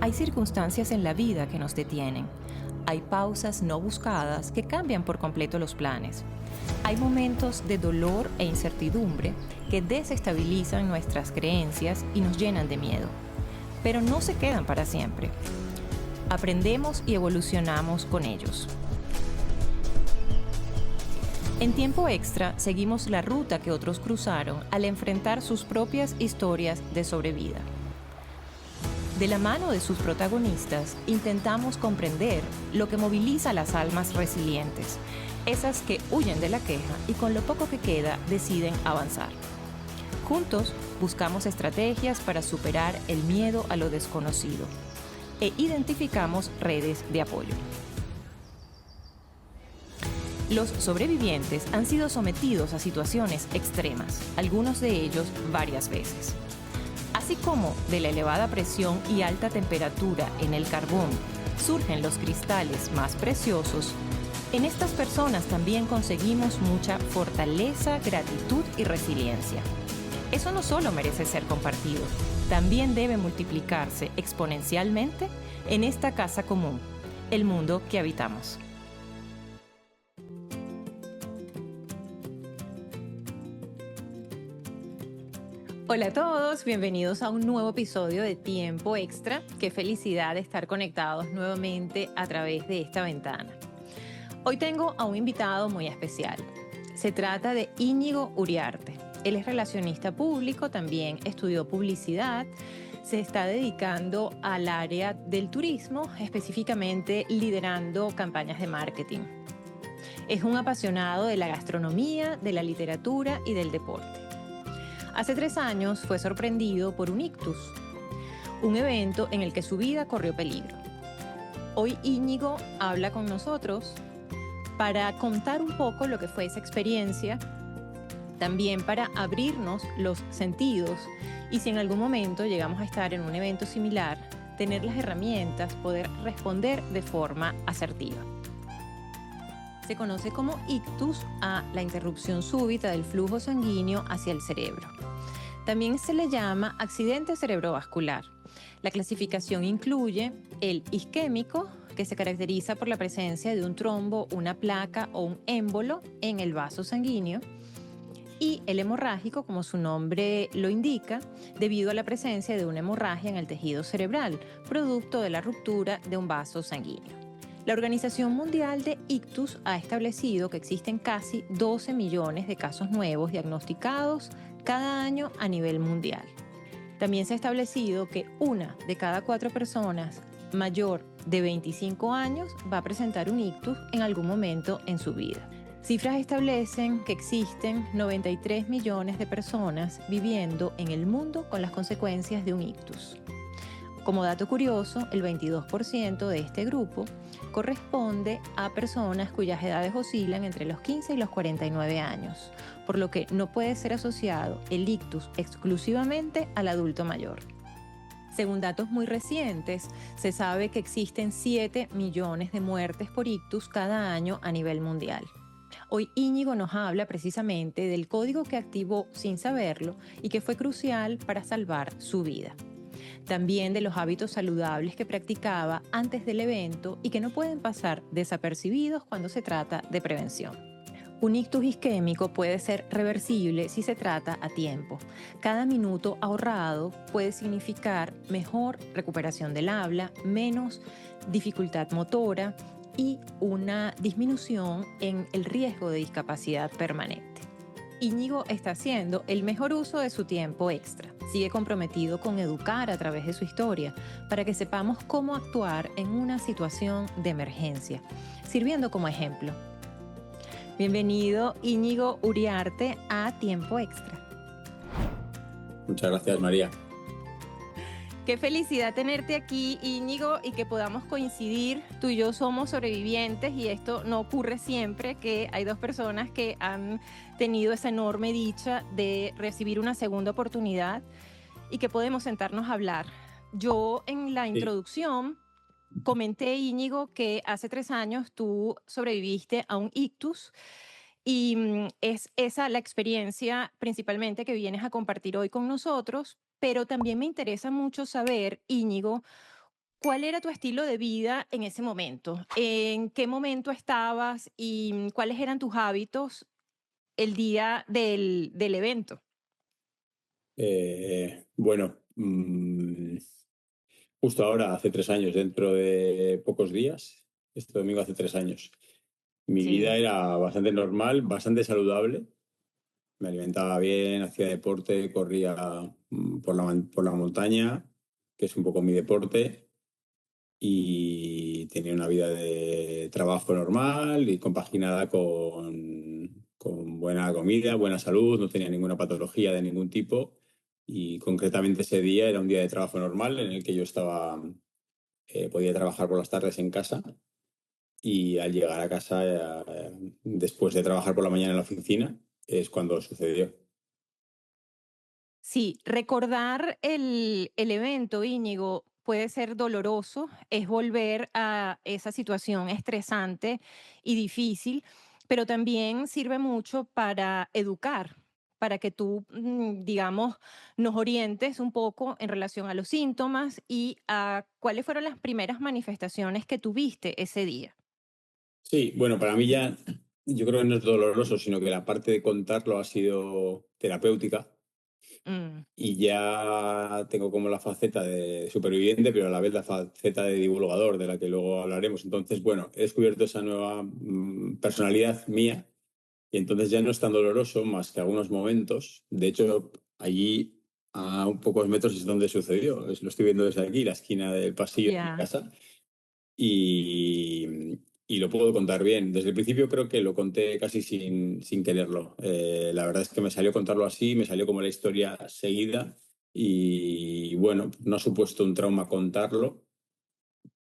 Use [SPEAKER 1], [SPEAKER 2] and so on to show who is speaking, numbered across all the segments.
[SPEAKER 1] Hay circunstancias en la vida que nos detienen. Hay pausas no buscadas que cambian por completo los planes. Hay momentos de dolor e incertidumbre que desestabilizan nuestras creencias y nos llenan de miedo. Pero no se quedan para siempre. Aprendemos y evolucionamos con ellos. En Tiempo Extra seguimos la ruta que otros cruzaron al enfrentar sus propias historias de sobrevida. De la mano de sus protagonistas, intentamos comprender lo que moviliza a las almas resilientes, esas que huyen de la queja y con lo poco que queda deciden avanzar. Juntos buscamos estrategias para superar el miedo a lo desconocido e identificamos redes de apoyo. Los sobrevivientes han sido sometidos a situaciones extremas, algunos de ellos varias veces. Así como de la elevada presión y alta temperatura en el carbón surgen los cristales más preciosos, en estas personas también conseguimos mucha fortaleza, gratitud y resiliencia. Eso no solo merece ser compartido, también debe multiplicarse exponencialmente en esta casa común, el mundo que habitamos. Hola a todos, bienvenidos a un nuevo episodio de Tiempo Extra. Qué felicidad de estar conectados nuevamente a través de esta ventana. Hoy tengo a un invitado muy especial. Se trata de Íñigo Uriarte. Él es relacionista público, también estudió publicidad, se está dedicando al área del turismo, específicamente liderando campañas de marketing. Es un apasionado de la gastronomía, de la literatura y del deporte. Hace 3 años fue sorprendido por un ictus, un evento en el que su vida corrió peligro. Hoy Íñigo habla con nosotros para contar un poco lo que fue esa experiencia, también para abrirnos los sentidos y si en algún momento llegamos a estar en un evento similar, tener las herramientas, poder responder de forma asertiva. Se conoce como ictus a la interrupción súbita del flujo sanguíneo hacia el cerebro. También se le llama accidente cerebrovascular. La clasificación incluye el isquémico, que se caracteriza por la presencia de un trombo, una placa o un émbolo en el vaso sanguíneo, y el hemorrágico, como su nombre lo indica, debido a la presencia de una hemorragia en el tejido cerebral, producto de la ruptura de un vaso sanguíneo. La Organización Mundial de Ictus ha establecido que existen casi 12 millones de casos nuevos diagnosticados cada año a nivel mundial. También se ha establecido que 1 de cada 4 personas mayor de 25 años va a presentar un ictus en algún momento en su vida. Cifras establecen que existen 93 millones de personas viviendo en el mundo con las consecuencias de un ictus. Como dato curioso, el 22% de este grupo corresponde a personas cuyas edades oscilan entre los 15 y los 49 años, por lo que no puede ser asociado el ictus exclusivamente al adulto mayor. Según datos muy recientes, se sabe que existen 7 millones de muertes por ictus cada año a nivel mundial. Hoy Íñigo nos habla precisamente del código que activó sin saberlo y que fue crucial para salvar su vida. También de los hábitos saludables que practicaba antes del evento y que no pueden pasar desapercibidos cuando se trata de prevención. Un ictus isquémico puede ser reversible si se trata a tiempo. Cada minuto ahorrado puede significar mejor recuperación del habla, menos dificultad motora y una disminución en el riesgo de discapacidad permanente. Íñigo está haciendo el mejor uso de su tiempo extra. Sigue comprometido con educar a través de su historia para que sepamos cómo actuar en una situación de emergencia, sirviendo como ejemplo. Bienvenido, Íñigo Uriarte, a Tiempo Extra.
[SPEAKER 2] Muchas gracias, María.
[SPEAKER 1] Qué felicidad tenerte aquí, Íñigo, y que podamos coincidir. Tú y yo somos sobrevivientes y esto no ocurre siempre, que hay 2 personas que han tenido esa enorme dicha de recibir una segunda oportunidad y que podemos sentarnos a hablar. Yo en la introducción comenté, Íñigo, que hace 3 años tú sobreviviste a un ictus y es esa la experiencia principalmente que vienes a compartir hoy con nosotros, pero también me interesa mucho saber, Íñigo, ¿cuál era tu estilo de vida en ese momento? ¿En qué momento estabas y cuáles eran tus hábitos el día del evento?
[SPEAKER 2] Bueno, justo ahora, hace 3 años, dentro de pocos días, este domingo hace 3 años, mi vida
[SPEAKER 1] Sí,
[SPEAKER 2] era bastante normal, bastante saludable. Me alimentaba bien, hacía deporte, corría por la montaña, que es un poco mi deporte, y tenía una vida de trabajo normal y compaginada con buena comida, buena salud, no tenía ninguna patología de ningún tipo. Y concretamente ese día era un día de trabajo normal en el que yo podía trabajar por las tardes en casa, y al llegar a casa, después de trabajar por la mañana en la oficina, es cuando sucedió.
[SPEAKER 1] sí, recordar el evento, Íñigo, puede ser doloroso, es volver a esa situación estresante y difícil, pero también sirve mucho para educar, para que tú, digamos, nos orientes un poco en relación a los síntomas y a cuáles fueron las primeras manifestaciones que tuviste ese día.
[SPEAKER 2] Sí, bueno, para mí ya, yo creo que no es doloroso, sino que la parte de contarlo ha sido terapéutica,
[SPEAKER 1] Mm,
[SPEAKER 2] y ya tengo como la faceta de superviviente, pero a la vez la faceta de divulgador, de la que luego hablaremos. Entonces, bueno, he descubierto esa nueva personalidad mía, y entonces ya no es tan doloroso más que algunos momentos. De hecho, allí a un pocos metros es donde sucedió. Lo estoy viendo desde aquí, la esquina del pasillo de mi
[SPEAKER 1] ya,
[SPEAKER 2] casa, y lo puedo contar bien. Desde el principio creo que lo conté casi sin quererlo. La verdad es que me salió contarlo así, me salió como la historia seguida, y bueno, no ha supuesto un trauma contarlo,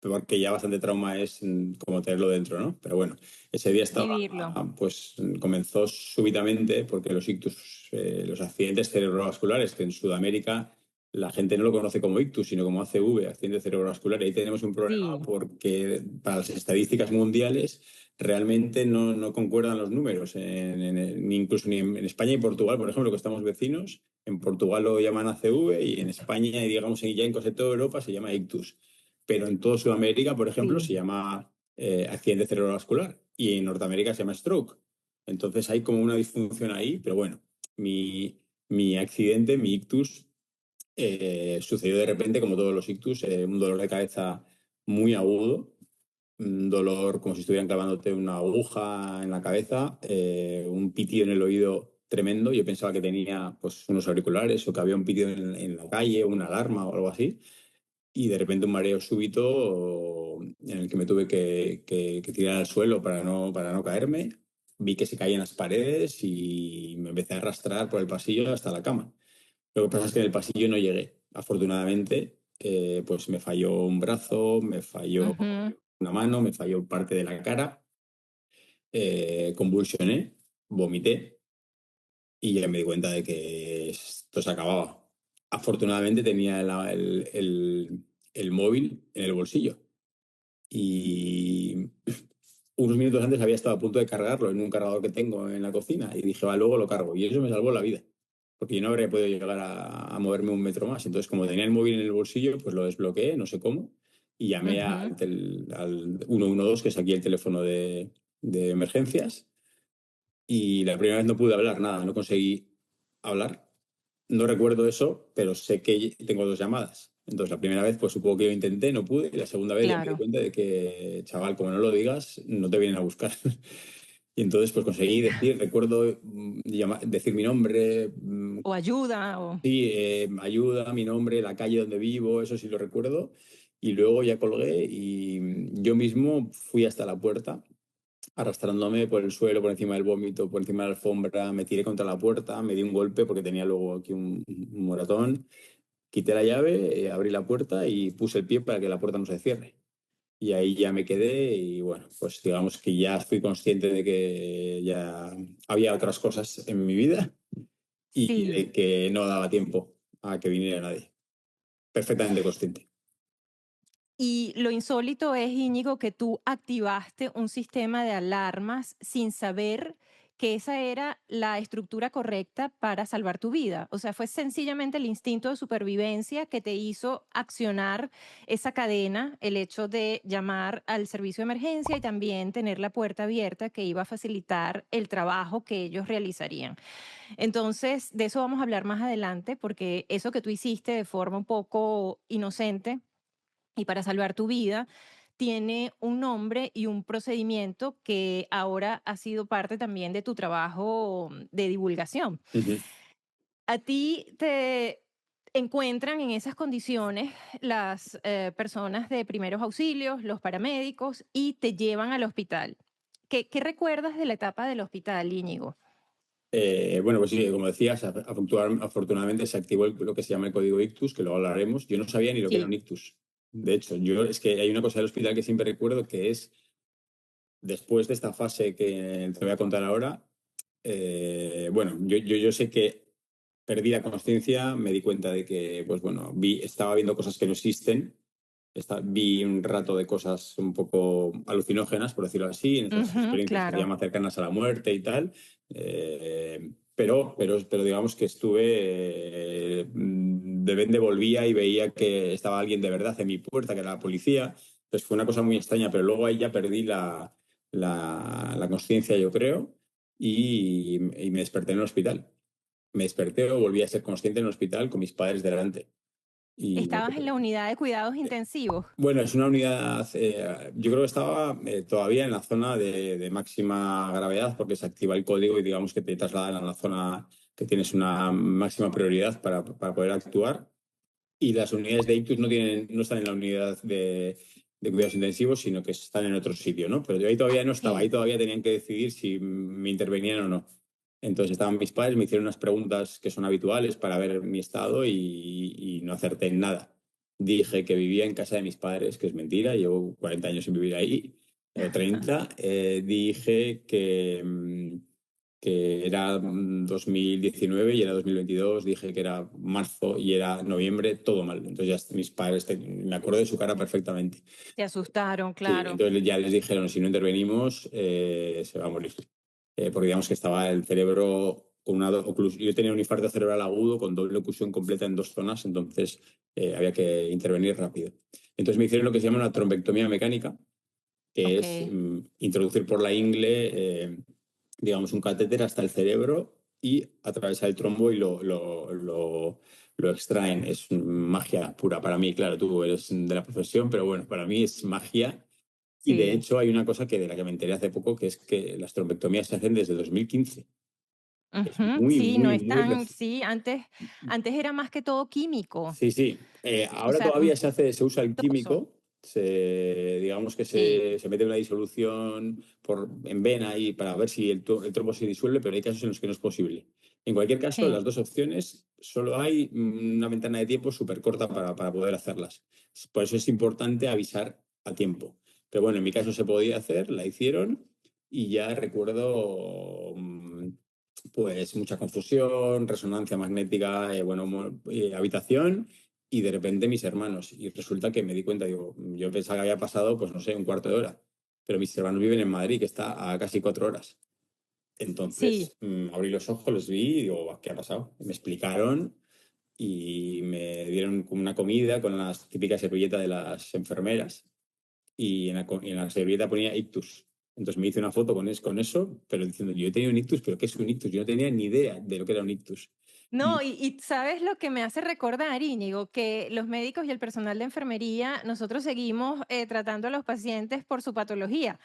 [SPEAKER 2] porque ya bastante trauma es como tenerlo dentro, ¿no? Pero bueno, ese día estaba,
[SPEAKER 1] vivirlo.
[SPEAKER 2] pues comenzó súbitamente porque los ictus, los accidentes cerebrovasculares, que en Sudamérica la gente no lo conoce como ictus, sino como ACV, accidente cerebrovascular. Y ahí tenemos un problema
[SPEAKER 1] Sí,
[SPEAKER 2] porque para las estadísticas mundiales realmente no concuerdan los números. Incluso ni en España y Portugal, por ejemplo, que estamos vecinos, en Portugal lo llaman ACV, y en España, y digamos ya en casi toda Europa, se llama ictus. Pero en toda Sudamérica, por ejemplo,
[SPEAKER 1] sí.
[SPEAKER 2] se llama accidente cerebrovascular, y en Norteamérica se llama stroke. Entonces hay como una disfunción ahí, pero bueno, mi accidente, mi ictus, sucedió de repente, como todos los ictus, un dolor de cabeza muy agudo, un dolor como si estuvieran clavándote una aguja en la cabeza, un pitido en el oído tremendo. Yo pensaba que tenía pues unos auriculares, o que había un pitido en la calle, una alarma o algo así, y de repente un mareo súbito en el que me tuve que tirar al suelo para no caerme. Vi que se caían las paredes y me empecé a arrastrar por el pasillo hasta la cama. Lo que pasa es que en el pasillo no llegué. Afortunadamente, pues me falló un brazo, me falló
[SPEAKER 1] Ujú.
[SPEAKER 2] una mano, me falló parte de la cara, convulsioné, vomité, y ya me di cuenta de que esto se acababa. Afortunadamente tenía el móvil en el bolsillo, y unos minutos antes había estado a punto de cargarlo en un cargador que tengo en la cocina, y dije, va, luego lo cargo. Y eso me salvó la vida, porque yo no habría podido llegar a moverme un metro más. Entonces, como tenía el móvil en el bolsillo, pues lo desbloqueé, no sé cómo, y llamé
[SPEAKER 1] Ujú,
[SPEAKER 2] al 112, que es aquí el teléfono de emergencias. Y la primera vez no pude hablar nada, no conseguí hablar. No recuerdo eso, pero sé que tengo dos llamadas. Entonces, la primera vez, pues supongo que yo intenté, no pude. Y la segunda vez ya me di
[SPEAKER 1] claro.
[SPEAKER 2] cuenta de que, chaval, como no lo digas, no te vienen a buscar. Y entonces, pues conseguí decir, recuerdo decir mi nombre,
[SPEAKER 1] O ayuda, o
[SPEAKER 2] sí, ayuda, mi nombre, la calle donde vivo, eso sí lo recuerdo. Y luego ya colgué, y yo mismo fui hasta la puerta, arrastrándome por el suelo, por encima del vómito, por encima de la alfombra. Me tiré contra la puerta, me di un golpe porque tenía luego aquí un moratón. Quité la llave, abrí la puerta y puse el pie para que la puerta no se cierre. Y ahí ya me quedé, y bueno, pues digamos que ya fui consciente de que ya había otras cosas en mi vida, y
[SPEAKER 1] sí.
[SPEAKER 2] de que no daba tiempo a que viniera nadie. Perfectamente consciente.
[SPEAKER 1] Y lo insólito es, Íñigo, que tú activaste un sistema de alarmas sin saber que esa era la estructura correcta para salvar tu vida. O sea, fue sencillamente el instinto de supervivencia que te hizo accionar esa cadena, el hecho de llamar al servicio de emergencia y también tener la puerta abierta que iba a facilitar el trabajo que ellos realizarían. Entonces, de eso vamos a hablar más adelante, porque eso que tú hiciste de forma un poco inocente y para salvar tu vida, tiene un nombre y un procedimiento que ahora ha sido parte también de tu trabajo de divulgación.
[SPEAKER 2] Ujú.
[SPEAKER 1] A ti te encuentran en esas condiciones las personas de primeros auxilios, los paramédicos, y te llevan al hospital. ¿Qué recuerdas de la etapa del hospital, Íñigo?
[SPEAKER 2] Bueno, pues sí, como decías, afortunadamente se activó lo que se llama el código ictus, que luego hablaremos. Yo no sabía ni lo que era
[SPEAKER 1] Sí.
[SPEAKER 2] un ictus. De hecho, yo es que hay una cosa del hospital que siempre recuerdo que es, después de esta fase que te voy a contar ahora, bueno, yo sé que perdí la conciencia, me di cuenta de que, pues bueno, estaba viendo cosas que no existen. Vi un rato de cosas un poco alucinógenas, por decirlo así, en esas
[SPEAKER 1] Ujú,
[SPEAKER 2] experiencias que se
[SPEAKER 1] claro.
[SPEAKER 2] llaman cercanas a la muerte y tal. Pero digamos que estuve, de repente volvía y veía que estaba alguien de verdad en mi puerta, que era la policía. Entonces fue una cosa muy extraña, pero luego ahí ya perdí la conciencia, yo creo, y me desperté en el hospital. Me desperté o volví a ser consciente en el hospital con mis padres delante. Y me
[SPEAKER 1] Estabas en la unidad de cuidados intensivos.
[SPEAKER 2] Bueno, es una unidad, yo creo que estaba todavía en la zona de máxima gravedad porque se activa el código y digamos que te trasladan a la zona que tienes una máxima prioridad para poder actuar. Y las unidades de ictus no están en la unidad de cuidados intensivos, sino que están en otro sitio, ¿no? Pero yo ahí todavía no estaba, ahí
[SPEAKER 1] Sí.
[SPEAKER 2] todavía tenían que decidir si me intervenían o no. Entonces estaban mis padres, me hicieron unas preguntas que son habituales para ver mi estado y no acerté en nada. Dije que vivía en casa de mis padres, que es mentira, llevo 40 años sin vivir ahí, o 30. Dije que era 2019 y era 2022, dije que era marzo y era noviembre, todo mal. Entonces ya mis padres, me acuerdo de su cara perfectamente.
[SPEAKER 1] Te asustaron,
[SPEAKER 2] Sí,
[SPEAKER 1] claro.
[SPEAKER 2] entonces ya les dijeron, si no intervenimos, se va a morir. Porque digamos que estaba el cerebro con una oclusión. Yo tenía un infarto cerebral agudo con doble oclusión completa en dos zonas, entonces había que intervenir rápido. Entonces me hicieron lo que se llama una trombectomía mecánica, que es
[SPEAKER 1] Ok.
[SPEAKER 2] introducir por la ingle, digamos, un catéter hasta el cerebro y atravesar el trombo y lo extraen. Es magia pura para mí, claro, tú eres de la profesión, pero bueno, para mí es magia. Y de
[SPEAKER 1] Sí.
[SPEAKER 2] hecho hay una cosa de la que me enteré hace poco, que es que las trombectomías se hacen desde 2015. Es
[SPEAKER 1] Ujú,
[SPEAKER 2] muy,
[SPEAKER 1] sí, no
[SPEAKER 2] muy,
[SPEAKER 1] es
[SPEAKER 2] muy
[SPEAKER 1] tan,
[SPEAKER 2] reciente.
[SPEAKER 1] sí, antes era más que todo químico,
[SPEAKER 2] Sí, sí.
[SPEAKER 1] o
[SPEAKER 2] Ahora
[SPEAKER 1] sea,
[SPEAKER 2] todavía se usa el
[SPEAKER 1] costoso.
[SPEAKER 2] químico, digamos que
[SPEAKER 1] Sí,
[SPEAKER 2] se mete una disolución en vena y para ver si el trombo se disuelve, pero hay casos en los que no es posible. En cualquier caso,
[SPEAKER 1] sí,
[SPEAKER 2] las dos opciones, solo hay una ventana de tiempo súper corta para poder hacerlas. Por eso es importante avisar a tiempo. Pero bueno, en mi caso se podía hacer, la hicieron y ya recuerdo pues mucha confusión, resonancia magnética, bueno, habitación y de repente mis hermanos. Y resulta que me di cuenta, digo, yo pensaba que había pasado, pues no sé, un cuarto de hora, pero mis hermanos viven en Madrid, que está a casi 4 horas.
[SPEAKER 1] sí.
[SPEAKER 2] Entonces abrí los ojos, los vi y digo, "Buah, ¿qué ha pasado?". Me explicaron y me dieron como una comida con las típicas servilletas de las enfermeras y y en la servilleta ponía ictus. Entonces me hice una foto con eso, pero diciendo, yo he tenido un ictus, pero ¿qué es un ictus? Yo no tenía ni idea de lo que era un ictus.
[SPEAKER 1] No,
[SPEAKER 2] Y
[SPEAKER 1] y ¿sabes lo que me hace recordar, Íñigo? Que los médicos y el personal de enfermería, nosotros seguimos tratando a los pacientes por su patología.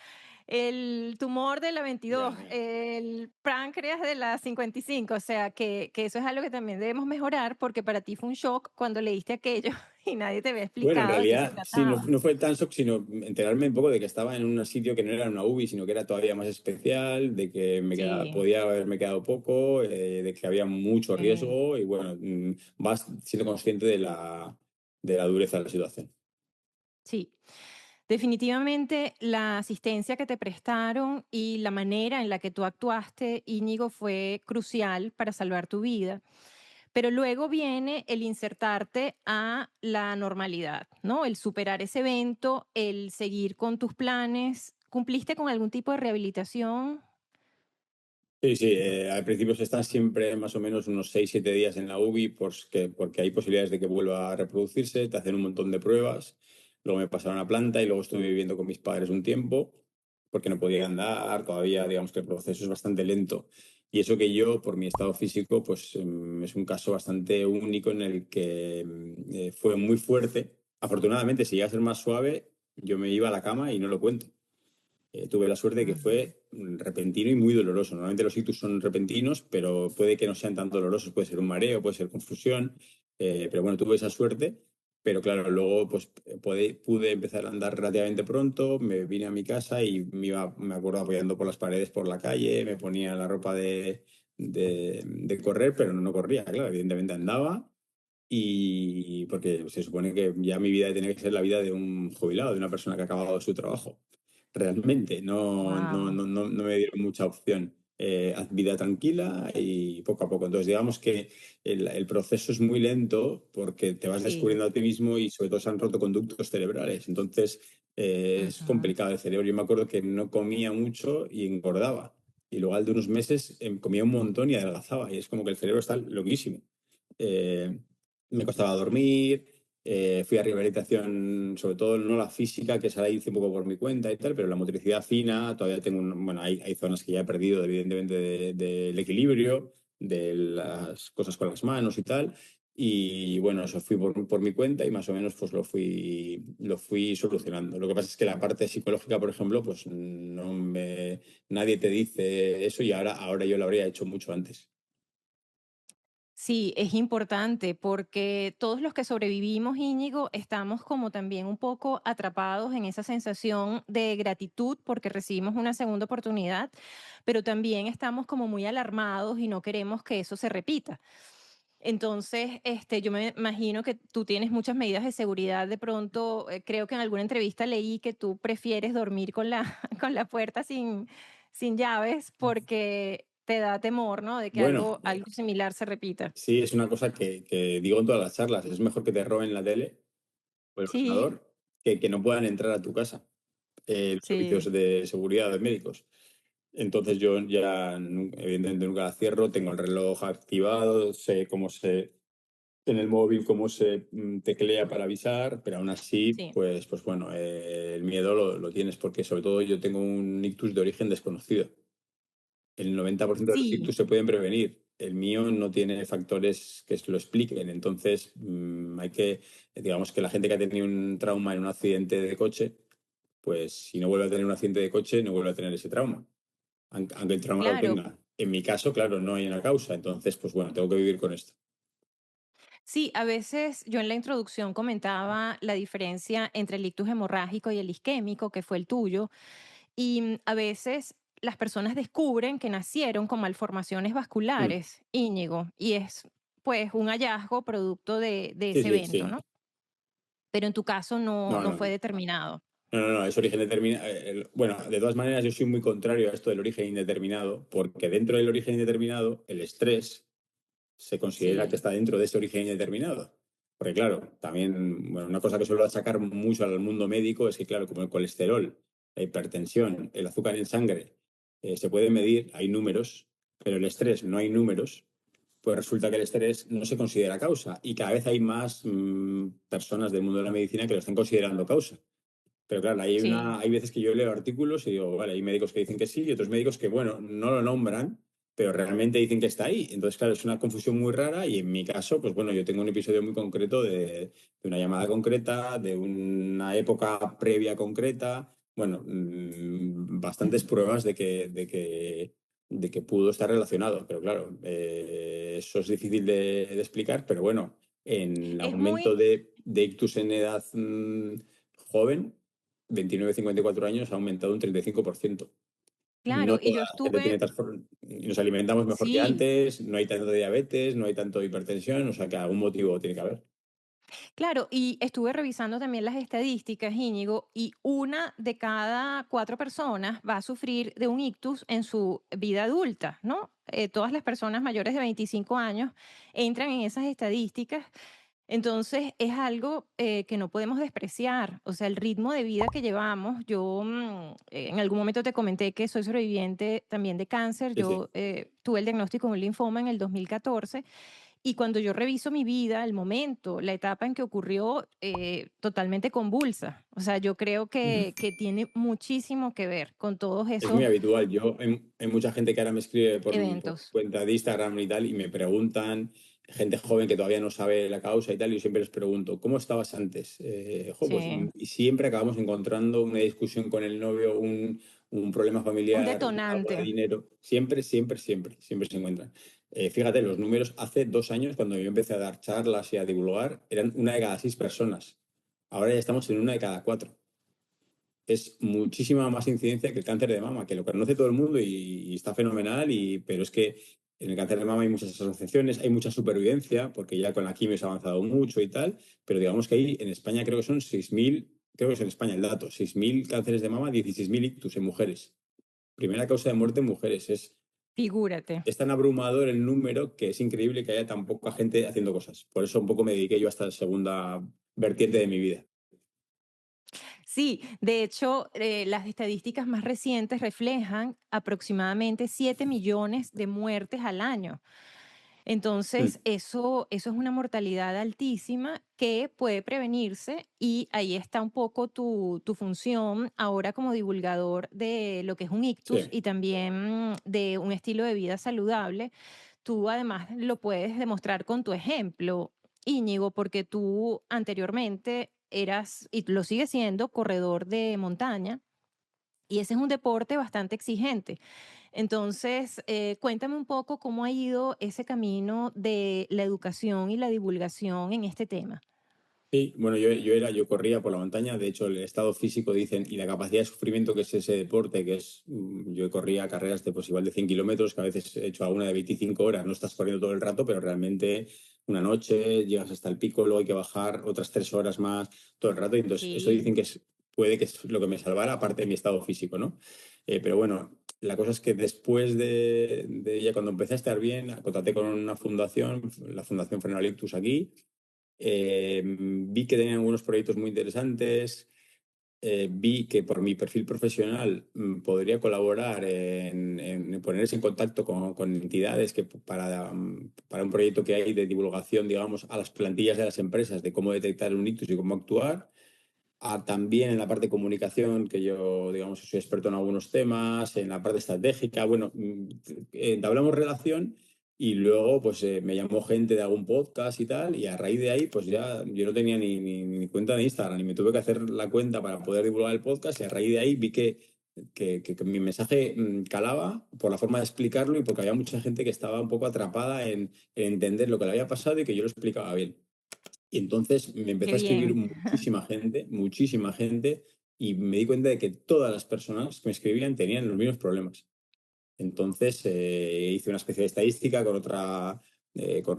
[SPEAKER 1] El tumor de la
[SPEAKER 2] ya,
[SPEAKER 1] 22,
[SPEAKER 2] ya.
[SPEAKER 1] el páncreas de la 55, o sea, que eso es algo que también debemos mejorar porque para ti fue un shock cuando leíste aquello y nadie te había
[SPEAKER 2] Bueno, en
[SPEAKER 1] explicado de qué se
[SPEAKER 2] realidad sí, no,
[SPEAKER 1] trataba.
[SPEAKER 2] no fue tan shock, sino enterarme un poco de que estaba en un sitio que no era una UBI, sino que era todavía más especial, de que
[SPEAKER 1] Sí,
[SPEAKER 2] podía haberme quedado poco, de que había mucho
[SPEAKER 1] sí.
[SPEAKER 2] riesgo y bueno, vas siendo consciente de la dureza de la situación.
[SPEAKER 1] Sí, definitivamente la asistencia que te prestaron y la manera en la que tú actuaste, Íñigo, fue crucial para salvar tu vida. Pero luego viene el insertarte a la normalidad, ¿no? El superar ese evento, el seguir con tus planes. ¿Cumpliste con algún tipo de rehabilitación?
[SPEAKER 2] Sí, sí, al principio se están siempre más o menos unos 6 7 días en la UBI porque hay posibilidades de que vuelva a reproducirse, te hacen un montón de pruebas, luego me pasaron a planta y luego estuve viviendo con mis padres un tiempo porque no podía andar, todavía digamos que el proceso es bastante lento. Y eso que yo, por mi estado físico, pues es un caso bastante único en el que fue muy fuerte. Afortunadamente, si llega a ser más suave, yo me iba a la cama y no lo cuento. Tuve la suerte de que
[SPEAKER 1] Ujú.
[SPEAKER 2] fue repentino y muy doloroso. Normalmente los ictus son repentinos, pero puede que no sean tan dolorosos. Puede ser un mareo, puede ser confusión. Pero bueno, tuve esa suerte. Pero claro, luego pues pude empezar a andar relativamente pronto. Me vine a mi casa y me acuerdo apoyando por las paredes por la calle. Me ponía la ropa de correr, pero no corría. Claro, evidentemente andaba. Y porque se supone que ya mi vida tiene que ser la vida de un jubilado, de una persona que ha acabado su trabajo. Realmente,
[SPEAKER 1] Wow.
[SPEAKER 2] no me dieron mucha opción. Haz vida tranquila y poco a poco. Entonces, digamos que el proceso es muy lento porque te vas
[SPEAKER 1] Sí.
[SPEAKER 2] descubriendo a ti mismo y sobre todo se han roto conductos cerebrales. Entonces, es
[SPEAKER 1] Ujú.
[SPEAKER 2] complicado el cerebro. Yo me acuerdo que no comía mucho y engordaba. Y luego al de unos meses comía un montón y adelgazaba. Y es como que el cerebro está loquísimo. Eh, Me costaba dormir, fui a rehabilitación, sobre todo no la física, que esa la hice un poco por mi cuenta y tal, pero la motricidad fina, todavía tengo, bueno, hay zonas que ya he perdido, evidentemente, del equilibrio, de las cosas con las manos y tal. Y bueno, eso fui por mi cuenta y más o menos pues lo fui solucionando. Lo que pasa es que la parte psicológica, por ejemplo, pues nadie te dice eso y ahora yo lo habría hecho mucho antes.
[SPEAKER 1] Sí, es importante porque todos los que sobrevivimos, Íñigo, estamos como también un poco atrapados en esa sensación de gratitud porque recibimos una segunda oportunidad, pero también estamos como muy alarmados y no queremos que eso se repita. Entonces, yo me imagino que tú tienes muchas medidas de seguridad. De pronto, creo que en alguna entrevista leí que tú prefieres dormir con la, con la puerta sin llaves porque te da temor, ¿no? De que
[SPEAKER 2] Bueno,
[SPEAKER 1] algo similar se repita.
[SPEAKER 2] sí, es una cosa que digo en todas las charlas. Es mejor que te roben la tele o el
[SPEAKER 1] Sí,
[SPEAKER 2] ordenador que no puedan entrar a tu casa los
[SPEAKER 1] sí,
[SPEAKER 2] servicios de seguridad de médicos. Entonces yo ya, evidentemente, nunca la cierro. Tengo el reloj activado, sé en el móvil cómo se teclea para avisar, pero aún así,
[SPEAKER 1] sí,
[SPEAKER 2] pues bueno, el miedo lo tienes porque sobre todo yo tengo un ictus de origen desconocido. El 90% de los
[SPEAKER 1] sí,
[SPEAKER 2] ictus se pueden prevenir. El mío no tiene factores que lo expliquen. Entonces, digamos que la gente que ha tenido un trauma en un accidente de coche, pues si no vuelve a tener un accidente de coche, no vuelve a tener ese trauma, aunque el trauma lo
[SPEAKER 1] claro.
[SPEAKER 2] tenga. En mi caso, claro, no hay una causa. Entonces, pues bueno, tengo que vivir con esto.
[SPEAKER 1] Sí, a veces yo en la introducción comentaba la diferencia entre el ictus hemorrágico y el isquémico, que fue el tuyo. Y a veces las personas descubren que nacieron con malformaciones
[SPEAKER 2] Mm.
[SPEAKER 1] vasculares, Íñigo, y es pues un hallazgo producto de
[SPEAKER 2] Sí,
[SPEAKER 1] ese
[SPEAKER 2] sí,
[SPEAKER 1] evento,
[SPEAKER 2] sí.
[SPEAKER 1] ¿no? Pero en tu caso no,
[SPEAKER 2] No,
[SPEAKER 1] no
[SPEAKER 2] no,
[SPEAKER 1] fue
[SPEAKER 2] no.
[SPEAKER 1] determinado.
[SPEAKER 2] No, no, no, es origen determinado. Bueno, de todas maneras, yo soy muy contrario a esto del origen indeterminado, porque dentro del origen indeterminado, el estrés se considera que
[SPEAKER 1] Sí,
[SPEAKER 2] está dentro de ese origen indeterminado. Porque claro, también, bueno, una cosa que suelo achacar mucho al mundo médico es que, claro, como el colesterol, la hipertensión, el azúcar en sangre, se puede medir, hay números, pero el estrés no hay números, pues resulta que el estrés no se considera causa y cada vez hay más personas del mundo de la medicina que lo están considerando causa. Pero claro,
[SPEAKER 1] sí,
[SPEAKER 2] hay veces que yo leo artículos y digo, vale, hay médicos que dicen que sí y otros médicos que, bueno, no lo nombran, pero realmente dicen que está ahí. Entonces, claro, es una confusión muy rara y en mi caso, pues bueno, yo tengo un episodio muy concreto de una llamada concreta, de una época previa concreta, bueno, bastantes pruebas de que pudo estar relacionado, pero claro, eso es difícil de explicar, pero bueno, en el
[SPEAKER 1] es
[SPEAKER 2] aumento
[SPEAKER 1] muy,
[SPEAKER 2] de ictus en edad joven, 29 54 años, ha aumentado un 35%. No
[SPEAKER 1] claro, y
[SPEAKER 2] toda
[SPEAKER 1] yo
[SPEAKER 2] la gente
[SPEAKER 1] estuve,
[SPEAKER 2] tiene nos alimentamos mejor que
[SPEAKER 1] sí,
[SPEAKER 2] antes, no hay tanto diabetes, no hay tanto hipertensión, o sea que algún motivo tiene que haber.
[SPEAKER 1] claro, y estuve revisando también las estadísticas, Íñigo, y una de cada cuatro personas va a sufrir de un ictus en su vida adulta, ¿no? Todas las personas mayores de 25 años entran en esas estadísticas. Entonces es algo que no podemos despreciar, o sea, el ritmo de vida que llevamos. Yo en algún momento te comenté que soy sobreviviente también de cáncer.
[SPEAKER 2] Sí, sí.
[SPEAKER 1] Yo tuve el diagnóstico de un linfoma en el 2014 y cuando yo reviso mi vida, el momento, la etapa en que ocurrió, totalmente convulsa. O sea, yo creo
[SPEAKER 2] Ujú.
[SPEAKER 1] que tiene muchísimo que ver con todos
[SPEAKER 2] Es muy
[SPEAKER 1] esos
[SPEAKER 2] habitual. Hay mucha gente que ahora me escribe por mi
[SPEAKER 1] eventos.
[SPEAKER 2] cuenta de Instagram y tal, y me preguntan, gente joven que todavía no sabe la causa y tal, y yo siempre les pregunto, ¿cómo estabas antes? Pues,
[SPEAKER 1] Sí,
[SPEAKER 2] y siempre acabamos encontrando una discusión con el novio, un problema
[SPEAKER 1] un
[SPEAKER 2] familiar, algo de
[SPEAKER 1] detonante.
[SPEAKER 2] dinero. Siempre, siempre, siempre, siempre se encuentran. Fíjate, los números hace 2 años, cuando yo empecé a dar charlas y a divulgar, eran una de cada 6 personas. Ahora ya estamos en una de cada 4. Es muchísima más incidencia que el cáncer de mama, que lo conoce todo el mundo y está fenomenal, pero es que en el cáncer de mama hay muchas asociaciones, hay mucha supervivencia, porque ya con la quimio se ha avanzado mucho y tal, pero digamos que ahí en España creo que son 6.000, creo que es en España el dato, 6.000 cánceres de mama, 16.000 ictus en mujeres. Primera causa de muerte en mujeres.
[SPEAKER 1] Figúrate.
[SPEAKER 2] Es tan abrumador el número que es increíble que haya tan poca gente haciendo cosas. Por eso un poco me dediqué yo a esta segunda vertiente de mi vida.
[SPEAKER 1] Sí, de hecho, las estadísticas más recientes reflejan aproximadamente 7 millones de muertes al año. Entonces,
[SPEAKER 2] Mm.
[SPEAKER 1] eso es una mortalidad altísima que puede prevenirse y ahí está un poco tu función ahora como divulgador de lo que es un ictus
[SPEAKER 2] Sí.
[SPEAKER 1] y también de un estilo de vida saludable. Tú además lo puedes demostrar con tu ejemplo, Íñigo, porque tú anteriormente eras, y lo sigues siendo, corredor de montaña, y ese es un deporte bastante exigente. Entonces, cuéntame un poco cómo ha ido ese camino de la educación y la divulgación en este tema.
[SPEAKER 2] Sí, bueno, yo corría por la montaña, de hecho el estado físico dicen y la capacidad de sufrimiento que es ese deporte, yo corría carreras de pues igual de 100 kilómetros, que a veces he hecho alguna de 25 horas, no estás corriendo todo el rato, pero realmente una noche llegas hasta el pico, luego hay que bajar otras 3 horas más todo el rato, y entonces eso
[SPEAKER 1] Sí,
[SPEAKER 2] dicen que puede que es lo que me salvara, aparte de mi estado físico, ¿no? Pero bueno, la cosa es que después ya cuando empecé a estar bien, contacté con una fundación, la Fundación Frenoliptus aquí. Vi que tenían algunos proyectos muy interesantes. Vi que por mi perfil profesional podría colaborar en ponerse en contacto con entidades para un proyecto que hay de divulgación, digamos, a las plantillas de las empresas de cómo detectar un ictus y cómo actuar. También en la parte de comunicación, que yo, digamos, soy experto en algunos temas, en la parte estratégica. Bueno, entablamos relación y luego pues me llamó gente de algún podcast y tal, y a raíz de ahí pues ya yo no tenía ni cuenta de Instagram, y me tuve que hacer la cuenta para poder divulgar el podcast, y a raíz de ahí vi que mi mensaje calaba por la forma de explicarlo y porque había mucha gente que estaba un poco atrapada en entender lo que le había pasado y que yo lo explicaba bien. Y entonces me
[SPEAKER 1] qué
[SPEAKER 2] empezó a escribir
[SPEAKER 1] bien.
[SPEAKER 2] muchísima gente, y me di cuenta de que todas las personas que me escribían tenían los mismos problemas. Entonces hice una especie de estadística con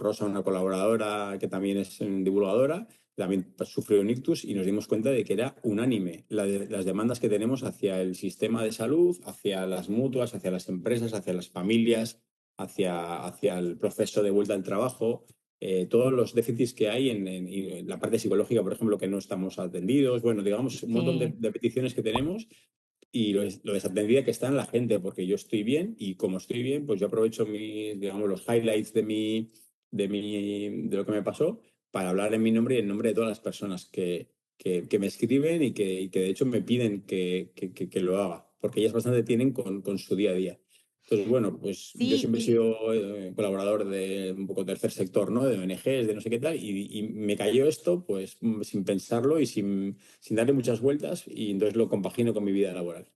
[SPEAKER 2] Rosa, una colaboradora que también es divulgadora, también sufrió un ictus, y nos dimos cuenta de que era unánime las demandas que tenemos hacia el sistema de salud, hacia las mutuas, hacia las empresas, hacia las familias, hacia el proceso de vuelta al trabajo. Todos los déficits que hay en la parte psicológica, por ejemplo, que no estamos atendidos. Bueno, digamos, un montón
[SPEAKER 1] Sí,
[SPEAKER 2] de peticiones que tenemos, y lo desatendida que está en la gente, porque yo estoy bien, y como estoy bien, pues yo aprovecho digamos, los highlights de lo que me pasó para hablar en mi nombre y en nombre de todas las personas que me escriben y que de hecho me piden que lo haga, porque ellas bastante tienen con su día a día. Entonces, bueno, pues yo
[SPEAKER 1] sí,
[SPEAKER 2] siempre he
[SPEAKER 1] y
[SPEAKER 2] sido colaborador de un poco tercer sector, ¿no? De ONGs, de no sé qué tal, y me cayó esto, pues sin pensarlo y sin darle muchas vueltas, y entonces lo compagino con mi vida laboral.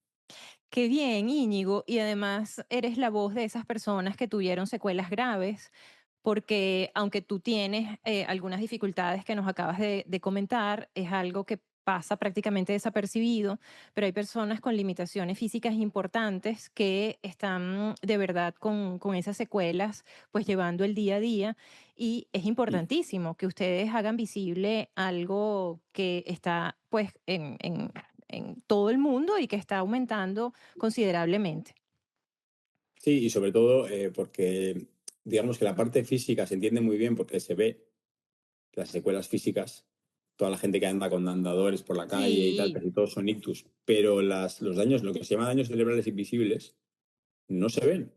[SPEAKER 1] qué bien, Íñigo. Y además eres la voz de esas personas que tuvieron secuelas graves, porque aunque tú tienes algunas dificultades que nos acabas de comentar, es algo que pasa prácticamente desapercibido, pero hay personas con limitaciones físicas importantes que están de verdad con esas secuelas, pues llevando el día a día, y es
[SPEAKER 2] Mm.
[SPEAKER 1] importantísimo que ustedes hagan visible algo que está pues en todo el mundo y que está aumentando considerablemente.
[SPEAKER 2] Sí, y sobre todo porque digamos que la parte física se entiende muy bien porque se ve, las secuelas físicas, toda la gente que anda con andadores por la calle y tal,
[SPEAKER 1] Sí,
[SPEAKER 2] casi todos son ictus. Pero los daños, lo que se llama daños cerebrales invisibles, no se ven.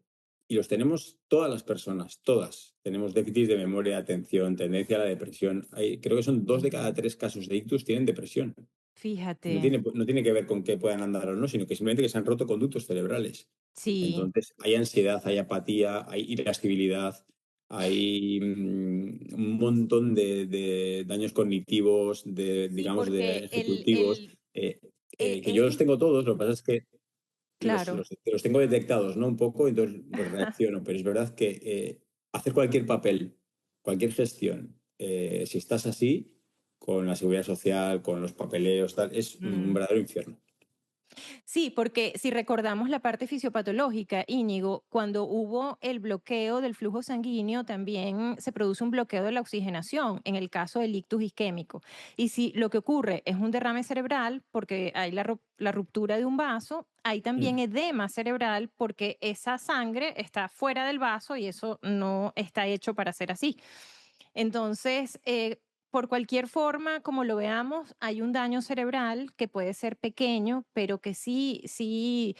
[SPEAKER 2] Y los tenemos todas las personas, todas. Tenemos déficit de memoria, atención, tendencia a la depresión. Creo que son 2 de cada 3 casos de ictus tienen depresión. No
[SPEAKER 1] fíjate,
[SPEAKER 2] tiene, no tiene que ver con que puedan andar o no, sino que simplemente que se han roto conductos cerebrales.
[SPEAKER 1] sí,
[SPEAKER 2] Entonces, hay ansiedad, hay apatía, hay irascibilidad, hay un montón de daños cognitivos,
[SPEAKER 1] sí,
[SPEAKER 2] digamos, de
[SPEAKER 1] porque
[SPEAKER 2] ejecutivos, que yo los
[SPEAKER 1] es,
[SPEAKER 2] tengo todos, lo que pasa es que
[SPEAKER 1] claro.
[SPEAKER 2] los tengo detectados, ¿no? Un poco, entonces pues reacciono, pero es verdad que hacer cualquier papel, cualquier gestión, si estás así, con la seguridad social, con los papeleos, tal, es un
[SPEAKER 1] Mm.
[SPEAKER 2] verdadero infierno.
[SPEAKER 1] Sí, porque si recordamos la parte fisiopatológica, Íñigo, cuando hubo el bloqueo del flujo sanguíneo, también se produce un bloqueo de la oxigenación en el caso del ictus isquémico. Y si lo que ocurre es un derrame cerebral, porque hay la ruptura de un vaso, hay también
[SPEAKER 2] Mm,
[SPEAKER 1] edema cerebral porque esa sangre está fuera del vaso y eso no está hecho para ser así. Entonces, por cualquier forma, como lo veamos, hay un daño cerebral que puede ser pequeño, pero que sí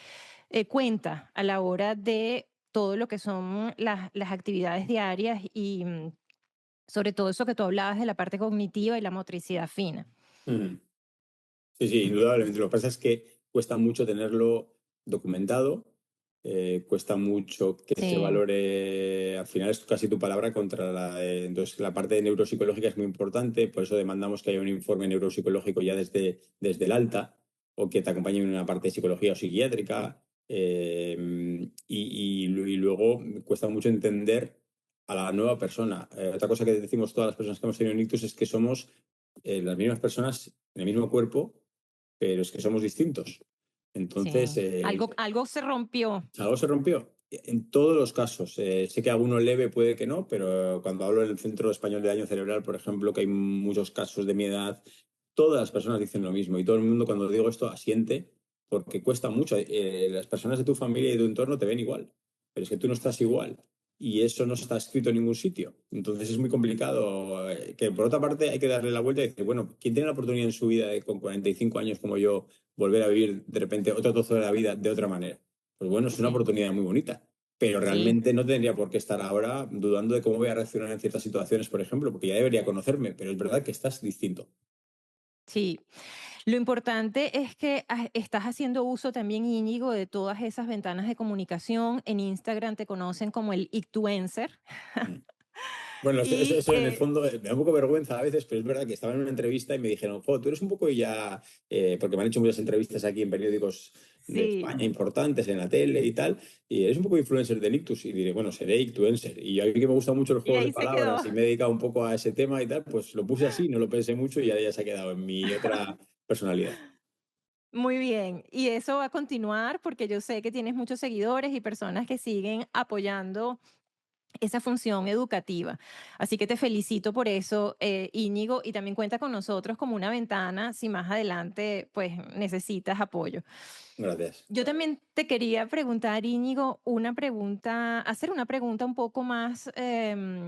[SPEAKER 1] cuenta a la hora de todo lo que son las actividades diarias y sobre todo eso que tú hablabas de la parte cognitiva y la motricidad fina.
[SPEAKER 2] mm. Sí, sí, indudablemente. Lo que pasa es que cuesta mucho tenerlo documentado, cuesta mucho que se
[SPEAKER 1] Sí,
[SPEAKER 2] valore, al final es casi tu palabra contra entonces la parte neuropsicológica es muy importante, por eso demandamos que haya un informe neuropsicológico ya desde el alta o que te acompañe en una parte de psicología o psiquiátrica, y luego cuesta mucho entender a la nueva persona. Otra cosa que decimos todas las personas que hemos tenido un ictus es que somos las mismas personas en el mismo cuerpo, pero es que somos distintos. Entonces,
[SPEAKER 1] sí. Algo se rompió.
[SPEAKER 2] algo se rompió. En todos los casos, sé que alguno leve puede que no, pero cuando hablo del Centro Español de Daño Cerebral, por ejemplo, que hay muchos casos de mi edad, todas las personas dicen lo mismo y todo el mundo cuando digo esto asiente porque cuesta mucho. Las personas de tu familia y de tu entorno te ven igual, pero es que tú no estás igual y eso no está escrito en ningún sitio. Entonces es muy complicado. Que por otra parte hay que darle la vuelta y decir, bueno, ¿quién tiene la oportunidad en su vida de con 45 años como yo volver a vivir de repente otro trozo de la vida de otra manera? Pues bueno, es una
[SPEAKER 1] Sí,
[SPEAKER 2] oportunidad muy bonita, pero
[SPEAKER 1] sí,
[SPEAKER 2] realmente no tendría por qué estar ahora dudando de cómo voy a reaccionar en ciertas situaciones, por ejemplo, porque ya debería conocerme, pero es verdad que estás distinto.
[SPEAKER 1] sí. Lo importante es que estás haciendo uso también, Íñigo, de todas esas ventanas de comunicación. En Instagram te conocen como el influencer.
[SPEAKER 2] Mm. Bueno,
[SPEAKER 1] Y
[SPEAKER 2] eso en el fondo me da un poco vergüenza a veces, pero es verdad que estaba en una entrevista y me dijeron, jo, tú eres un poco ya, porque me han hecho muchas entrevistas aquí en periódicos de
[SPEAKER 1] sí,
[SPEAKER 2] España importantes, en la tele y tal, y eres un poco influencer del ictus. Y diré, bueno, seré influencer. Y a mí que me gustan mucho los
[SPEAKER 1] y
[SPEAKER 2] juegos de
[SPEAKER 1] ahí se quedó.
[SPEAKER 2] palabras y me he dedicado un poco a ese tema y tal, pues lo puse así, no lo pensé mucho y ahora ya se ha quedado en mi otra personalidad.
[SPEAKER 1] Muy bien. Y eso va a continuar porque yo sé que tienes muchos seguidores y personas que siguen apoyando esa función educativa. Así que te felicito por eso, Íñigo, y también cuenta con nosotros como una ventana si más adelante pues necesitas apoyo.
[SPEAKER 2] Gracias.
[SPEAKER 1] Yo también te quería preguntar, Íñigo, hacer una pregunta un poco más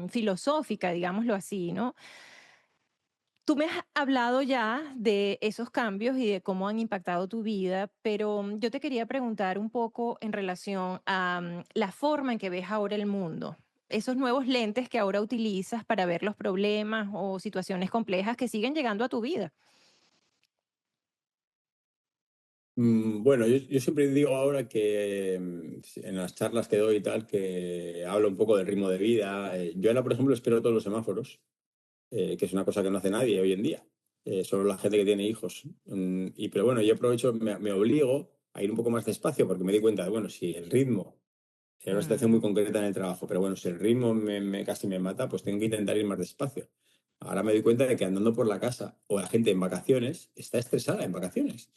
[SPEAKER 1] filosófica, digámoslo así, ¿no? Tú me has hablado ya de esos cambios y de cómo han impactado tu vida, pero yo te quería preguntar un poco en relación a la forma en que ves ahora el mundo, esos nuevos lentes que ahora utilizas para ver los problemas o situaciones complejas que siguen llegando a tu vida.
[SPEAKER 2] Bueno, yo siempre digo ahora que en las charlas que doy y tal, que hablo un poco del ritmo de vida. Yo ahora, por ejemplo, espero todos los semáforos, que es una cosa que no hace nadie hoy en día, solo la gente que tiene hijos. Pero bueno, yo aprovecho, me obligo a ir un poco más despacio porque me di cuenta de, bueno, si el ritmo, era una situación muy
[SPEAKER 1] Mm,
[SPEAKER 2] concreta en el trabajo, pero bueno, si el ritmo casi me mata, pues tengo que intentar ir más despacio. Ahora me doy cuenta de que andando por la casa o la gente en vacaciones está estresada en vacaciones.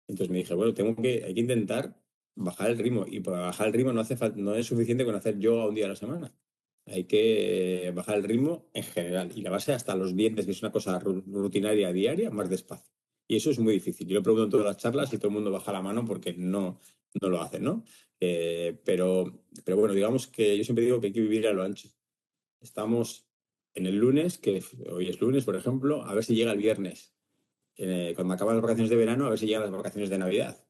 [SPEAKER 2] Entonces me dije, bueno, hay que intentar bajar el ritmo. Y para bajar el ritmo no es suficiente con hacer yoga un día a la semana. Hay que bajar el ritmo en general. Y la base hasta los dientes, que es una cosa rutinaria diaria, más despacio. Y eso es muy difícil. Yo lo pregunto en todas las charlas y todo el mundo baja la mano porque no lo hacen, ¿no? Pero bueno, digamos que yo siempre digo que hay que vivir a lo ancho. Estamos en el lunes, hoy es lunes, por ejemplo, a ver si llega el viernes. Cuando acaban las vacaciones de verano, a ver si llegan las vacaciones de Navidad.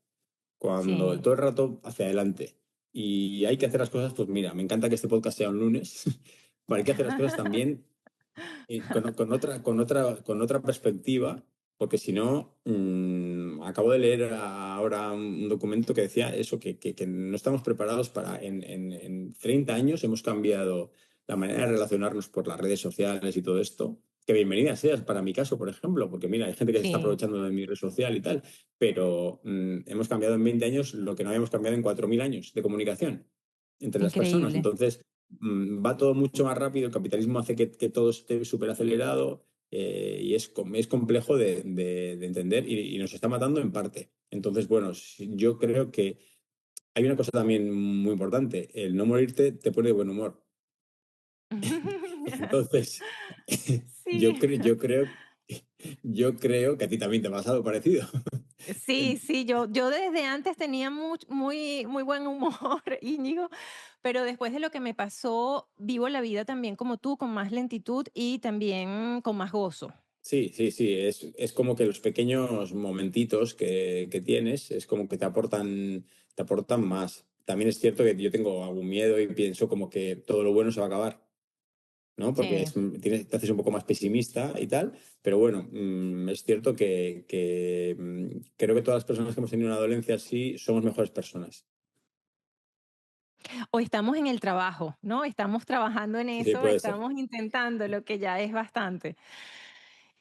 [SPEAKER 2] Cuando
[SPEAKER 1] Sí.
[SPEAKER 2] todo el rato hacia adelante. Y hay que hacer las cosas, pues mira, me encanta que este podcast sea un lunes, pero hay que hacer las cosas también con otra perspectiva, porque si no, acabo de leer ahora un documento que decía eso, que no estamos preparados para, en 30 años hemos cambiado la manera de relacionarnos por las redes sociales y todo esto, que bienvenida seas para mi caso, por ejemplo, porque mira, hay gente que se está
[SPEAKER 1] Sí,
[SPEAKER 2] aprovechando de mi red social y tal, pero hemos cambiado en 20 años lo que no habíamos cambiado en 4.000 años de comunicación entre las personas.
[SPEAKER 1] increíble.
[SPEAKER 2] Entonces, va todo mucho más rápido, el capitalismo hace que todo esté súper acelerado y es complejo de entender y nos está matando en parte. Entonces, bueno, yo creo que hay una cosa también muy importante, el no morirte te pone de buen humor. Entonces, yo,
[SPEAKER 1] Sí.
[SPEAKER 2] cre- yo creo, yo creo que a ti también te ha pasado parecido.
[SPEAKER 1] Sí, sí, yo desde antes tenía muy buen humor, Íñigo, pero después de lo que me pasó, vivo la vida también como tú, con más lentitud y también con más gozo.
[SPEAKER 2] Sí, sí, sí, es como que los pequeños momentitos que tienes es como que te aportan más. También es cierto que yo tengo algún miedo y pienso como que todo lo bueno se va a acabar, ¿no? Porque
[SPEAKER 1] Sí.
[SPEAKER 2] te haces un poco más pesimista y tal, pero bueno, es cierto creo que todas las personas que hemos tenido una dolencia así somos mejores personas.
[SPEAKER 1] O estamos en el trabajo, ¿no? Estamos trabajando en
[SPEAKER 2] Sí, sí,
[SPEAKER 1] eso,
[SPEAKER 2] puede ser.
[SPEAKER 1] estamos intentando, lo que ya es bastante.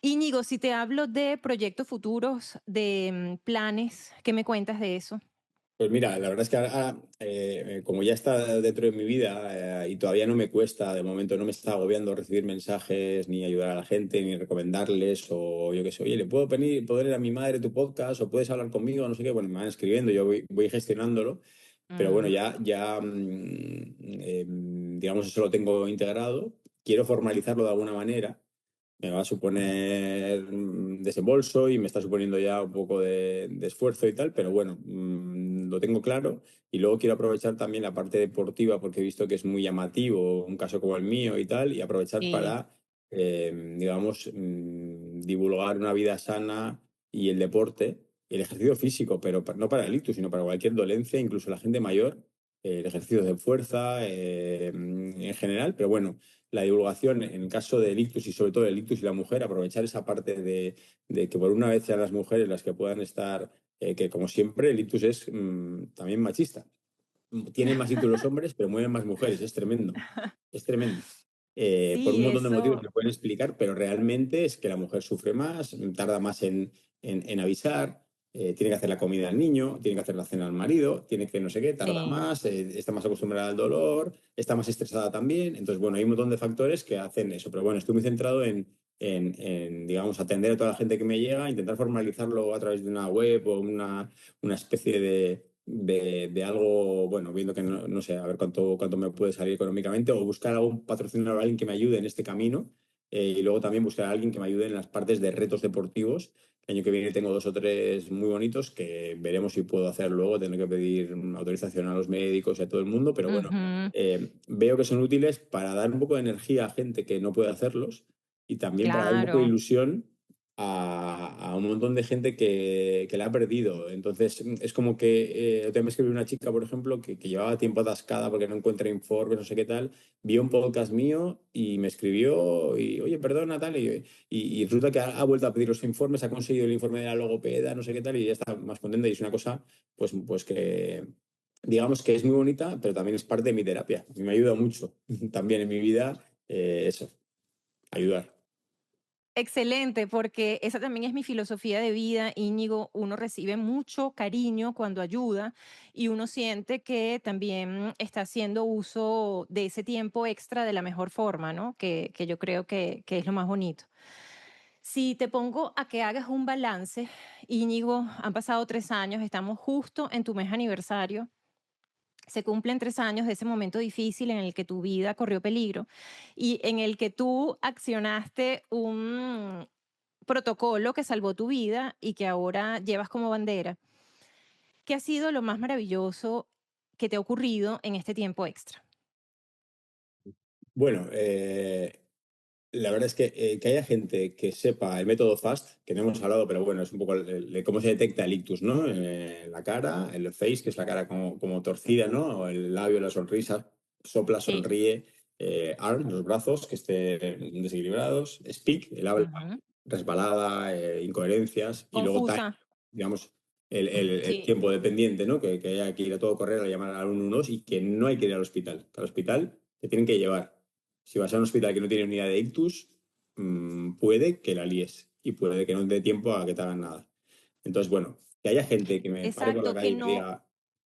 [SPEAKER 1] Íñigo, si te hablo de proyectos futuros, de planes, ¿qué me cuentas de eso?
[SPEAKER 2] Pues mira, la verdad es que ahora, como ya está dentro de mi vida y todavía no me cuesta, de momento no me está agobiando recibir mensajes, ni ayudar a la gente, ni recomendarles, o yo qué sé, oye, ¿le puedo poner a mi madre tu podcast o puedes hablar conmigo? No sé qué, bueno, me van escribiendo, yo voy gestionándolo, pero bueno,
[SPEAKER 1] Mm,
[SPEAKER 2] digamos, eso lo tengo integrado, quiero formalizarlo de alguna manera me va a suponer desembolso y me está suponiendo ya un poco de esfuerzo y tal, pero bueno, lo tengo claro y luego quiero aprovechar también la parte deportiva porque he visto que es muy llamativo, un caso como el mío y tal, y aprovechar
[SPEAKER 1] sí,
[SPEAKER 2] para, digamos, divulgar una vida sana y el deporte, el ejercicio físico, pero no para el ictus, sino para cualquier dolencia, incluso la gente mayor, el ejercicio de fuerza en general, pero bueno la divulgación en el caso del ictus y sobre todo el ictus y la mujer, aprovechar esa parte de que por una vez sean las mujeres las que puedan estar, que como siempre el ictus es también machista. Tienen más ictus los hombres, pero mueven más mujeres, es tremendo, es tremendo. Por un
[SPEAKER 1] sí,
[SPEAKER 2] montón de motivos
[SPEAKER 1] eso.
[SPEAKER 2] que pueden explicar, pero realmente es que la mujer sufre más, tarda más en avisar, tiene que hacer la comida al niño, tiene que hacer la cena al marido, tiene que no sé qué, tarda
[SPEAKER 1] Sí.
[SPEAKER 2] más, está más acostumbrada al dolor, está más estresada también. Entonces, bueno, hay un montón de factores que hacen eso, pero bueno, estoy muy centrado digamos, atender a toda la gente que me llega, intentar formalizarlo a través de una web o una especie de algo, bueno, viendo que no sé, a ver cuánto me puede salir económicamente, o buscar algún patrocinador, alguien que me ayude en este camino, y luego también buscar a alguien que me ayude en las partes de retos deportivos. El año que viene tengo dos o tres muy bonitos que veremos si puedo hacer luego, tendré que pedir autorización a los médicos y a todo el mundo, pero bueno,
[SPEAKER 1] Ujú,
[SPEAKER 2] veo que son útiles para dar un poco de energía a gente que no puede hacerlos y también para dar un poco de
[SPEAKER 1] claro.
[SPEAKER 2] ilusión a un montón de gente que la ha perdido. Entonces, es como que te me escribió una chica, por ejemplo, que llevaba tiempo atascada porque no encuentra informes, no sé qué tal, vio un podcast mío y me escribió y, oye, perdona, tal, y resulta que ha vuelto a pedir los informes, ha conseguido el informe de la logopeda, no sé qué tal, y ya está más contenta y es una cosa, pues que... Digamos que es muy bonita, pero también es parte de mi terapia. Y me ayuda mucho también en mi vida, eso, ayudar.
[SPEAKER 1] Excelente, porque esa también es mi filosofía de vida, Íñigo. Uno recibe mucho cariño cuando ayuda y uno siente que también está haciendo uso de ese tiempo extra de la mejor forma, ¿no? Que yo creo que es lo más bonito. Si te pongo a que hagas un balance, Íñigo, han pasado 3 años, estamos justo en tu mes aniversario. Se cumplen 3 años de ese momento difícil en el que tu vida corrió peligro y en el que tú accionaste un protocolo que salvó tu vida y que ahora llevas como bandera. ¿Qué ha sido lo más maravilloso que te ha ocurrido en este tiempo extra?
[SPEAKER 2] Bueno, La verdad es que haya gente que sepa el método FAST, que no hemos hablado, pero bueno, es un poco de cómo se detecta el ictus, ¿no? La cara, el face, que es la cara como torcida, ¿no? O el labio, la sonrisa, sopla,
[SPEAKER 1] Sí.
[SPEAKER 2] sonríe, arm, los brazos que estén desequilibrados, speak, el habla
[SPEAKER 1] Ujú.
[SPEAKER 2] resbalada, incoherencias, y luego time,
[SPEAKER 1] Confusa.
[SPEAKER 2] digamos, el
[SPEAKER 1] Sí.
[SPEAKER 2] tiempo dependiente, ¿no? Que haya que ir a todo correr a llamar al 112 y que no hay que ir al hospital. Que al hospital te tienen que llevar. Si vas a un hospital que no tiene unidad de ictus, puede que la líes y puede que no te dé tiempo a que te hagan nada. Entonces, bueno, que haya gente que me pare por la
[SPEAKER 1] Exacto,
[SPEAKER 2] calle y me diga,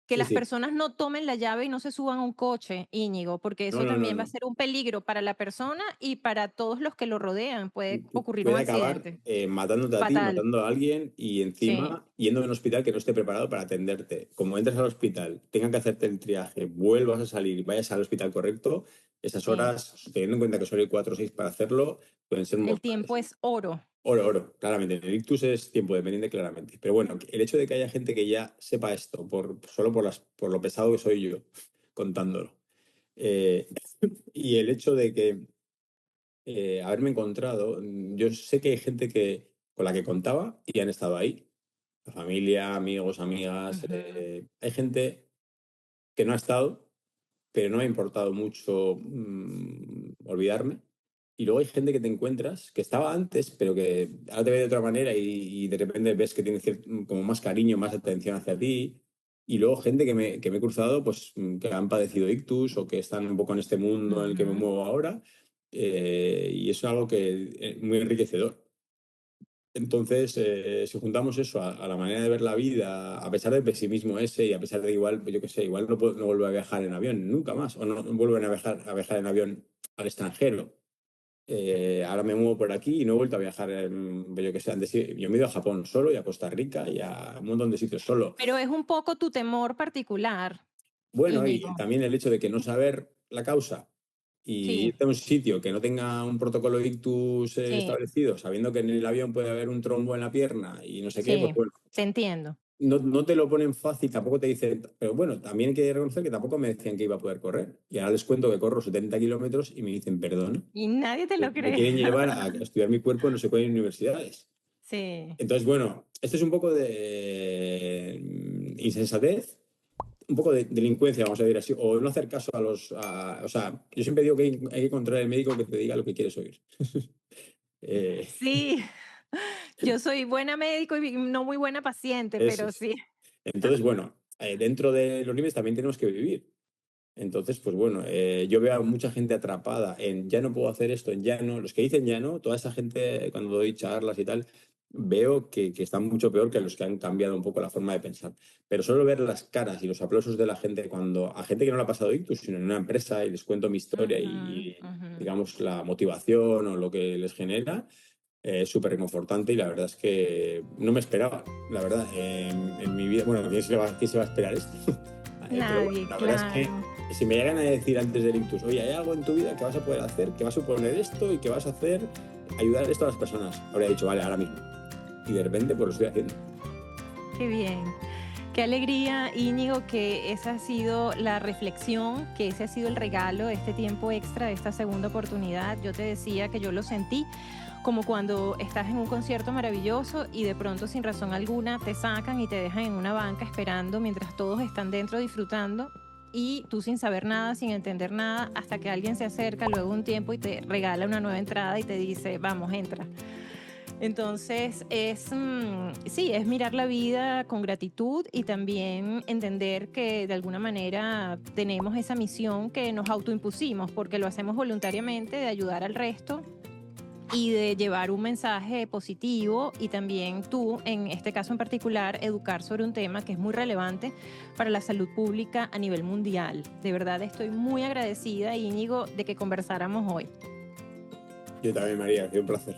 [SPEAKER 1] que
[SPEAKER 2] sí,
[SPEAKER 1] las
[SPEAKER 2] sí,
[SPEAKER 1] personas no tomen la llave y no se suban a un coche, Íñigo, porque
[SPEAKER 2] no,
[SPEAKER 1] eso
[SPEAKER 2] no, no,
[SPEAKER 1] también va a
[SPEAKER 2] no.
[SPEAKER 1] ser un peligro para la persona y para todos los que lo rodean. Puede ocurrir un
[SPEAKER 2] Puede acabar
[SPEAKER 1] accidente
[SPEAKER 2] matándote a ti,
[SPEAKER 1] fatal.
[SPEAKER 2] matando a alguien y
[SPEAKER 1] Sí,
[SPEAKER 2] encima yendo a un hospital que no esté preparado para atenderte. Como entras al hospital, tengan que hacerte el triaje, vuelvas a salir, vayas al hospital correcto, esas
[SPEAKER 1] sí.
[SPEAKER 2] horas, teniendo en cuenta que solo hay 4 o 6 para hacerlo, pueden ser
[SPEAKER 1] El tiempo
[SPEAKER 2] mortales.
[SPEAKER 1] es oro.
[SPEAKER 2] Oro, oro, claramente. El ictus es tiempo dependiente, claramente. Pero bueno, el hecho de que haya gente que ya sepa esto, solo por lo pesado que soy yo contándolo, eh, y el hecho de que haberme encontrado, yo sé que hay gente con la que contaba y han estado ahí. La familia, amigos, amigas.
[SPEAKER 1] Ujú,
[SPEAKER 2] Hay gente que no ha estado, pero no me ha importado mucho olvidarme. Y luego hay gente que te encuentras que estaba antes, pero que ahora te ve de otra manera y de repente ves que tiene como más cariño, más atención hacia ti. Y luego gente que me he cruzado, pues que han padecido ictus o que están un poco en este mundo en el que me
[SPEAKER 1] ujú.
[SPEAKER 2] muevo ahora. Y es algo que muy enriquecedor. Entonces, si juntamos eso a la manera de ver la vida, a pesar del pesimismo ese y a pesar de igual, pues yo qué sé, igual no vuelvo a viajar en avión nunca más, o no vuelven a viajar en avión al extranjero. Ahora me muevo por aquí y no he vuelto a viajar, pues yo qué sé, antes yo me he ido a Japón solo y a Costa Rica y a un montón de sitios solo.
[SPEAKER 1] Pero es un poco tu temor particular,
[SPEAKER 2] Bueno, y
[SPEAKER 1] Íñigo.
[SPEAKER 2] también el hecho de que no saber la causa y
[SPEAKER 1] Sí,
[SPEAKER 2] irte a un sitio que no tenga un protocolo de ictus
[SPEAKER 1] sí,
[SPEAKER 2] establecido, sabiendo que en el avión puede haber un trombo en la pierna y no sé qué, pues
[SPEAKER 1] sí,
[SPEAKER 2] bueno,
[SPEAKER 1] te entiendo.
[SPEAKER 2] no te lo ponen fácil, tampoco te dicen, pero bueno, también hay que reconocer que tampoco me decían que iba a poder correr. Y ahora les cuento que corro 70 kilómetros y me dicen, perdón,
[SPEAKER 1] Y nadie te lo
[SPEAKER 2] me
[SPEAKER 1] cree.
[SPEAKER 2] quieren llevar a estudiar mi cuerpo en no sé cuáles universidades.
[SPEAKER 1] Sí,
[SPEAKER 2] Entonces, bueno, esto es un poco de insensatez, un poco de delincuencia, vamos a decir así, o no hacer caso o sea, yo siempre digo que hay que encontrar el médico que te diga lo que quieres oír. Eh,
[SPEAKER 1] sí. Yo soy buena médico y no muy buena paciente,
[SPEAKER 2] eso
[SPEAKER 1] pero
[SPEAKER 2] es.
[SPEAKER 1] sí.
[SPEAKER 2] Entonces, bueno, dentro de los límites también tenemos que vivir. Entonces, pues bueno, yo veo a mucha gente atrapada en ya no puedo hacer esto, en ya no. Los que dicen ya no, toda esa gente, cuando doy charlas y tal, veo que están mucho peor que los que han cambiado un poco la forma de pensar. Pero solo ver las caras y los aplausos de la gente cuando a gente que no le ha pasado ictus, sino en una empresa y les cuento mi historia
[SPEAKER 1] Ujú,
[SPEAKER 2] y,
[SPEAKER 1] ujú.
[SPEAKER 2] digamos, la motivación o lo que les genera, es súper reconfortante y la verdad es que no me esperaba, la verdad, en mi vida. Bueno, ¿quién se va a esperar esto? Pero bueno,
[SPEAKER 1] Nadie,
[SPEAKER 2] la verdad es que
[SPEAKER 1] claro.
[SPEAKER 2] si me llegan a decir antes del ictus, oye, hay algo en tu vida que vas a poder hacer, que va a suponer esto y que vas a hacer, ayudar esto a las personas, habría dicho, vale, ahora mismo. Y de repente, pues lo estoy haciendo.
[SPEAKER 1] Qué bien. Qué alegría, Íñigo, que esa ha sido la reflexión, que ese ha sido el regalo de este tiempo extra, de esta segunda oportunidad. Yo te decía que yo lo sentí como cuando estás en un concierto maravilloso y de pronto sin razón alguna te sacan y te dejan en una banca esperando mientras todos están dentro disfrutando y tú sin saber nada, sin entender nada, hasta que alguien se acerca luego de un tiempo y te regala una nueva entrada y te dice, vamos, entra. Entonces, sí, es mirar la vida con gratitud y también entender que de alguna manera tenemos esa misión que nos autoimpusimos porque lo hacemos voluntariamente de ayudar al resto y de llevar un mensaje positivo y también tú, en este caso en particular, educar sobre un tema que es muy relevante para la salud pública a nivel mundial. De verdad estoy muy agradecida, Íñigo, de que conversáramos hoy.
[SPEAKER 2] Yo también, María, ha sido un placer.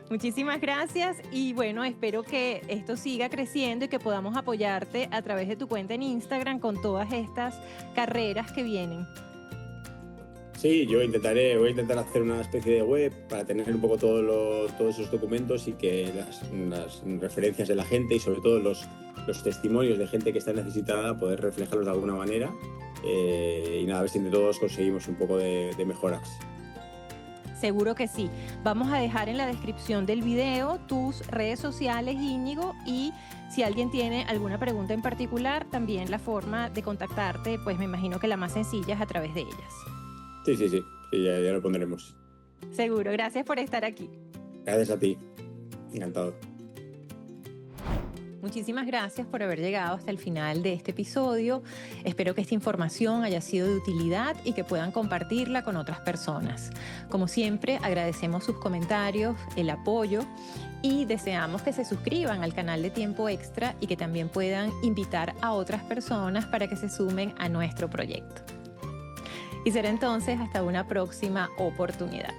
[SPEAKER 1] Muchísimas gracias y bueno, espero que esto siga creciendo y que podamos apoyarte a través de tu cuenta en Instagram con todas estas carreras que vienen.
[SPEAKER 2] Sí, voy a intentar hacer una especie de web para tener un poco todos esos documentos y que las referencias de la gente y sobre todo los testimonios de gente que está necesitada, poder reflejarlos de alguna manera. Y nada, a ver si entre todos conseguimos un poco de mejoras.
[SPEAKER 1] Seguro que sí. Vamos a dejar en la descripción del video tus redes sociales, Íñigo, y si alguien tiene alguna pregunta en particular, también la forma de contactarte, pues me imagino que la más sencilla es a través de ellas.
[SPEAKER 2] Sí, ya lo pondremos.
[SPEAKER 1] Seguro, gracias por estar aquí.
[SPEAKER 2] Gracias a ti, encantado.
[SPEAKER 1] Muchísimas gracias por haber llegado hasta el final de este episodio. Espero que esta información haya sido de utilidad y que puedan compartirla con otras personas. Como siempre, agradecemos sus comentarios, el apoyo y deseamos que se suscriban al canal de Tiempo Extra y que también puedan invitar a otras personas para que se sumen a nuestro proyecto. Y será entonces hasta una próxima oportunidad.